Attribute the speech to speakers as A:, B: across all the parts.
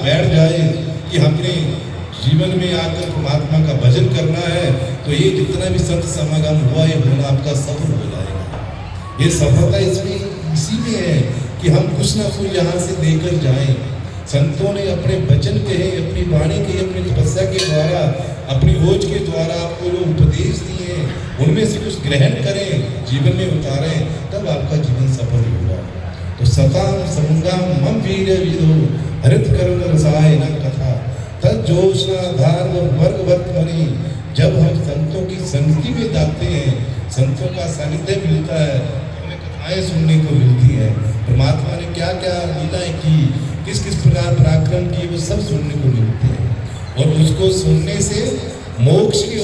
A: बैठ जाए कि हमने जीवन में आकर परमात्मा का भजन करना है, तो ये जितना भी संत समागम हुआ ये होना आपका सफल हो जाएगा। ये सफलता इसमें इसी में है कि हम कुछ ना कुछ यहाँ से लेकर जाएं। संतों ने अपने वचन कहे, अपनी वाणी कही, अपनी तपस्या के द्वारा, अपनी खोज के द्वारा आपको जो उपदेश दिए उनमें से कुछ ग्रहण करें, जीवन में उतारें, तब आपका जीवन सफल होगा। तो सताम संगम मम वीर विदो हरित करुण रसायन कथा तज्जोषणाधार वर्ग वर्तमनि। जब हम संतों की संगति में जाते हैं, संतों का सानिध्य मिलता है, हमें कथाएं सुनने को मिलती है, परमात्मा ने क्या क्या लीलाएं की, किस किस प्रकार पराक्रम किए, वो सब सुनने को मिलते हैं। और उसको सुनने से मोक्ष के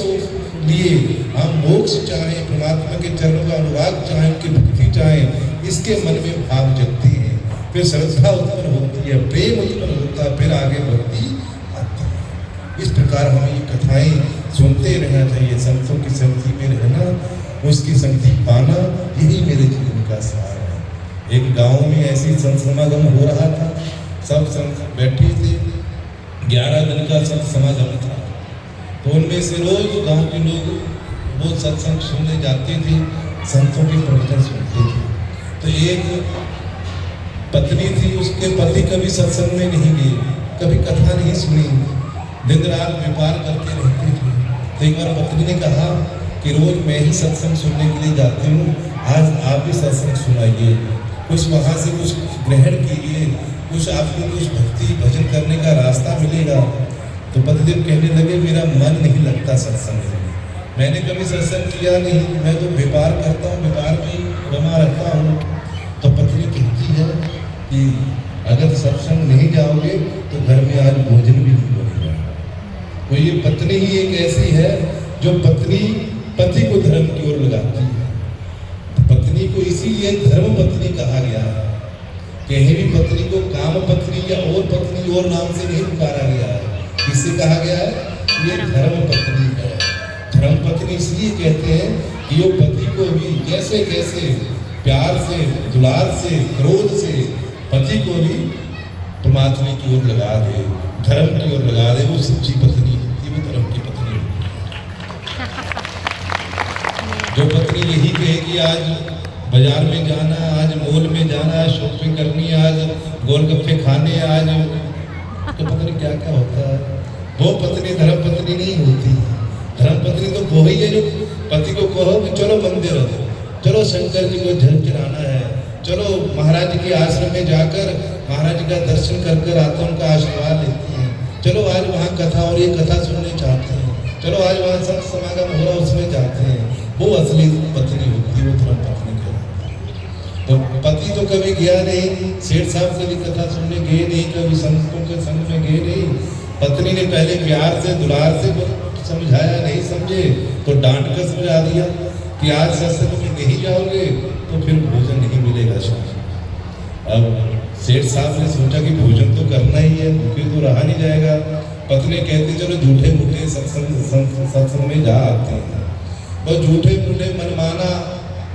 A: लिए हम मोक्ष चाहें, परमात्मा के चरणों का अनुराग चाहें, उनकी भक्ति चाहें, इसके मन में भाव जगती है, फिर श्रद्धा उत्पन्न होती है, प्रेम उत्पन्न होता है, फिर आगे भक्ति आती है। इस प्रकार हमें ये कथाएं सुनते रहना चाहिए, संतों की संगति में रहना, उसकी संगति पाना, यही मेरे जीवन का सार है। एक गांव में ऐसी संत समागम हो रहा था, सब संत बैठे थे, 11 दिन का संत समागम था। तो उनमें से रोज गांव के लोग वो सत्संग सुनने जाते थे, संतों के प्रवचन सुनते थे। तो एक पत्नी थी, उसके पति कभी सत्संग में नहीं गए, कभी कथा नहीं सुनी, दिन रात व्यापार करते रहते थे। तो एक बार पत्नी ने कहा कि रोज मैं ही सत्संग सुनने के लिए जाती हूँ, आज आप भी सत्संग सुनाइए, कुछ वहाँ से कुछ ग्रहण कीजिए, कुछ आपको कुछ भक्ति भजन करने का रास्ता मिलेगा। तो पतिदेव कहने लगे मेरा मन नहीं लगता सत्संग में, मैंने कभी सत्संग किया नहीं, मैं तो व्यापार करता हूँ, व्यापार में रमा रहता हूँ। तो पत्नी कहती है कि अगर सत्संग नहीं जाओगे तो घर में आज भोजन भी नहीं बनेगा। तो ये पत्नी ही एक ऐसी है जो पत्नी पति को धर्म की ओर लगाती है। पत्नी को इसीलिए धर्म पत्नी कहा गया है। कहीं भी पत्नी को काम पत्नी या और पत्नी और नाम से नहीं पुकारा गया है। किससे कहा गया है? ये धर्म पत्नी है। धर्म पत्नी इसलिए कहते हैं कि वो पति को भी कैसे कैसे प्यार से, दुलार से, क्रोध से पति को भी परमात्मा की ओर लगा दे, धर्म की ओर लगा दे, वो सच्ची पत्नी होती है, वो धर्म की पत्नी होती है। जो पत्नी यही कहे कि आज बाजार में जाना, आज मॉल में जाना, शॉपिंग करनी है, आज गोलगप्पे खाने, आज तो पता नहीं क्या क्या होता है, वो पत्नी धर्म पत्नी नहीं होती। धर्म पत्नी तो वो ही है जो पति को कहो कि चलो मंदिर, चलो शंकर जी को जल चढ़ाना है, चलो महाराज जी के आश्रम में जाकर महाराज जी का दर्शन कर कर आते हैं, उनका आशीर्वाद लेती हैं, चलो आज वहाँ कथा और ये कथा सुनने चाहते हैं, चलो आज वहाँ संत समागम हो रहा उसमें जाते हैं। वो असली पत्नी होती है, वो धर्म पत्नी कहलाती है। तो पति तो कभी गया नहीं, सेठ साहब कभी कथा सुनने गए नहीं, कभी संतों के संग में गए नहीं। पत्नी ने पहले प्यार से, दुलार से समझाया, नहीं समझे तो डांट कर समझा दिया कि आज सत्संग में नहीं जाओगे तो फिर भोजन नहीं मिलेगा शाम। अब सेठ साहब ने सोचा कि भोजन तो करना ही है, भूखे तो रहा नहीं जाएगा। पत्नी कहती चलो झूठे मूठे सत्संग में जा आते हैं। वो झूठे मूठे मनमाना,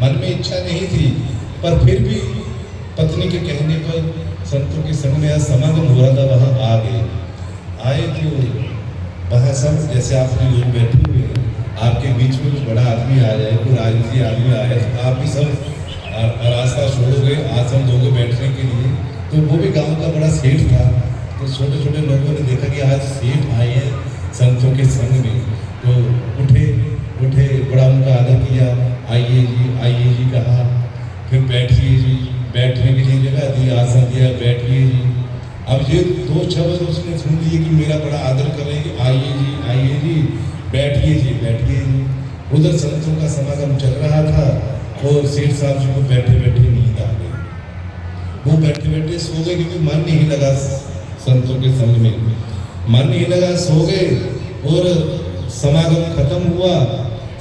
A: मन में इच्छा नहीं थी, पर फिर भी पत्नी के कहने पर संतों के संग में समागम हो रहा था, वहाँ आ गए। आए तो वहाँ सब जैसे आपने लोग बैठे हुए हैं, आपके बीच में कुछ बड़ा आदमी आ जाए, कोई राजनीति आदमी आए, तो आप भी सब रास्ता छोड़ोगे, आसन दोगे बैठने के लिए। तो वो भी गांव का बड़ा सेठ था, तो छोटे छोटे लोगों ने देखा कि आज सेठ आए हैं संतों के संग में, तो उठे उठे, बड़ा उनका आदर किया, आइए जी कहा, फिर बैठिए जी, बैठने के लिए जगह दी, आसन दिया, बैठिए जी। अब ये दो शब्द उसने सुन लिए कि मेरा बड़ा आदर करेंगे, आइए जी, बैठिए जी, बैठिए जी। उधर संतों का समागम चल रहा था और सेठ साहब जी को बैठे बैठे नींद आ गई। वो बैठे बैठे सो गए, क्योंकि मन नहीं लगा संतों के संग में, मन नहीं लगा, सो गए। और समागम खत्म हुआ,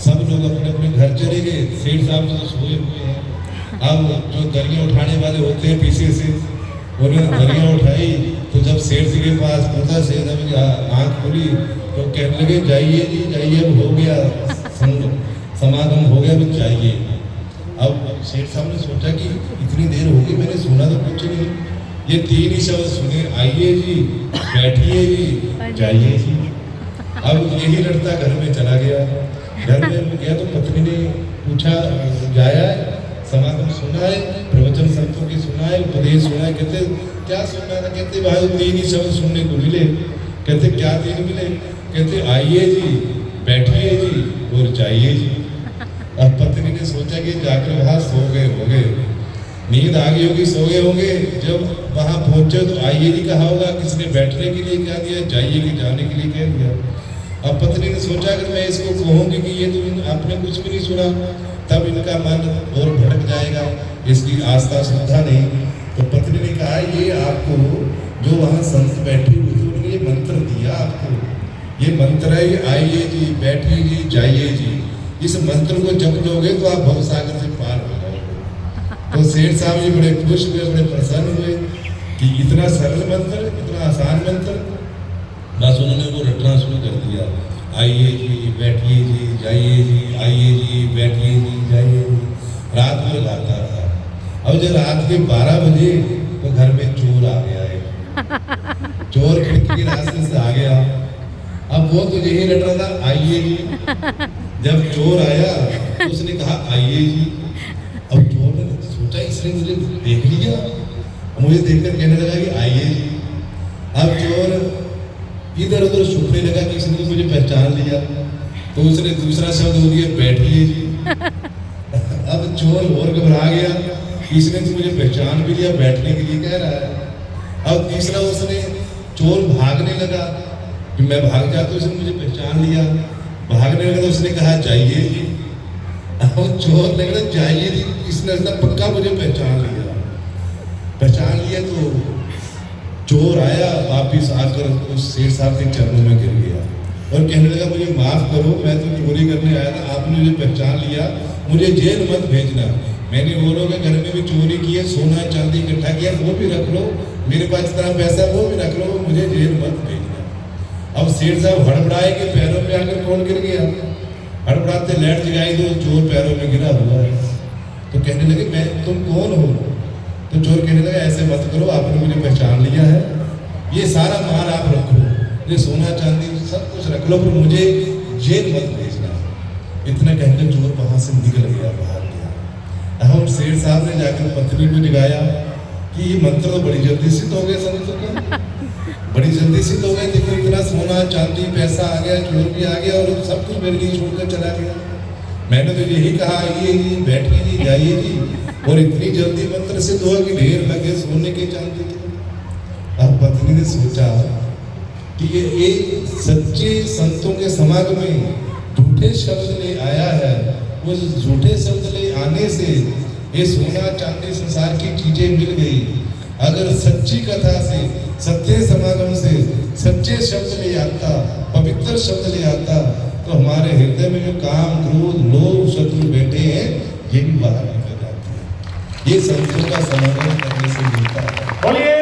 A: सब लोग अपने अपने घर चले गए, सेठ साहब जी तो सोए हुए हैं। अब जो दरियाँ उठाने वाले होते हैं पीछे से, उन्होंने दरियाँ उठाई, तो जब सेठ जी के पास पहुंचा, सेठ साहब की आँख खुली तो कहने लगे जाइए जी जाइए, अब हो गया समागम हो गया, अब जाइए। अब सेठ साहब ने सोचा कि इतनी देर हो गई, मैंने सुना तो कुछ नहीं, ये तीन ही शब्द सुने, आइए जी, बैठिए जी, जाइए जी। अब यही लड़ता घर में चला गया। घर में गया तो पत्नी ने पूछा, जाया है, समागम सुना है, प्रवचन संतों की सुना है, उपदेश सुना है? कहते क्या सुनना था? कहते भाई तीन ही शब्द सुनने को मिले। कहते क्या तीन मिले? कहते आइए जी, बैठिए जी और जाइए जी। अब पत्नी ने सोचा कि जाकर वहां सो गए होंगे, नींद आ गई होगी, सो गए होंगे। जब वहां पहुंचे तो आइए जी कहा होगा, किसने बैठने के लिए क्या दिया, जाइए कि जाने के लिए कह दिया। अब पत्नी ने सोचा अगर मैं इसको कहूंगी कि ये तो आपने कुछ भी नहीं सुना, तब इनका मन और भटक जाएगा, इसकी आस्था श्रद्धा नहीं। तो पत्नी ने कहा ये आपको जो वहाँ संत बैठे हुए थे उन्होंने ये मंत्र दिया आपको, ये मंत्र है, ये आइए जी, बैठिए जी, जाइए जी। इस मंत्र को जप लोगे तो आप भवसागर से पार हो जाओगे। तो सेठ साहब जी बड़े खुश हुए, बड़े प्रसन्न हुए कि इतना सरल मंत्र, इतना आसान मंत्र। बस उन्होंने वो रटना शुरू कर दिया, आइए जी, बैठिए जी, जाइए जी, आइए जी, बैठिए जी, जाइए जी। रात में गाता रहा। अब जब रात के 12 बजे तो घर में चोर आ गया है। चोर खिड़की के रास्ते से आ गया। अब वो तो यही रट रहा था, आइए जी। जब चोर आया तो उसने कहा आइए जी। अब चोर ने सोचा इसने मुझे देख लिया, मुझे देखकर कहने लगा कि आइए जी। अब चोर इधर उधर छुपने लगा कि इसने मुझे पहचान लिया, तो उसने दूसरा शब्द हो दिया, बैठिए जी। अब चोर और घबरा गया, इसने तो मुझे पहचान भी लिया, बैठने के लिए कह रहा है। अब तीसरा उसने, चोर भागने लगा कि मैं भाग जाता हूँ, इसने मुझे पहचान लिया, भागने लगा तो उसने कहा जाइए जी। अब चोर लग रहा जाइए जी, इसने पक्का मुझे पहचान लिया। पहचान लिया तो चोर आया, वापिस आकर उस सेठ साहब के चरणों में गिर गया और कहने लगा मुझे माफ करो, मैं तो चोरी करने आया था, आपने मुझे पहचान लिया, मुझे जेल मत भेजना। मैंने वो लोग घर में भी चोरी की है, सोना चांदी इकट्ठा किया, वो भी रख लो, मेरे पास इतना पैसा वो भी रख लो, मुझे जेल मत भेजना। अब सेठ साहब हड़बड़ाए कि पैरों में आकर कौन गिर गया। हड़बड़ाते लाइट जगाई तो चोर पैरों में गिरा हुआ है। तो कहने लगे मैं, तुम कौन हो? तो चोर कहने लगा ऐसे मत करो, आपने मुझे पहचान लिया है, ये सारा माल आप रखो, ये सोना चांदी सब कुछ रख लो, पर मुझे जेल मत भेजना। इतना कहकर चोर वहां से निकल गया, बाहर गया। हम सेठ साहब ने जाकर पत्नी को जगाया कि ये मंत्र तो बड़ी जल्दी सिद्ध हो गया, समझ का बड़ी जल्दी सिद्ध हो गया। देखो इतना सोना चांदी पैसा आ गया, चोर भी आ गया और सब कुछ मेरे लिए छोड़कर चला गया। मैंने तो यही कहा आइए जी, बैठिए जी, जाइए जी, और इतनी जल्दी मंत्र सिद्ध हुआ कि ढेर लगे सोने के चांदी के। अब पत्नी ने सोचा कि ये सच्चे संतों के समागम में झूठे शब्द ले आया है, उस झूठे शब्द ले आने से ये सोना चांदी संसार की चीजें मिल गई। अगर सच्ची कथा से, सत्य समागम से सच्चे शब्द ले आता, पवित्र शब्द ले आता, तो हमारे हृदय में जो काम क्रोध लोभ शत्रु बैठे हैं ये भी बाहर निकल जाते हैं। ये संतों का समागम करने से मिलता है।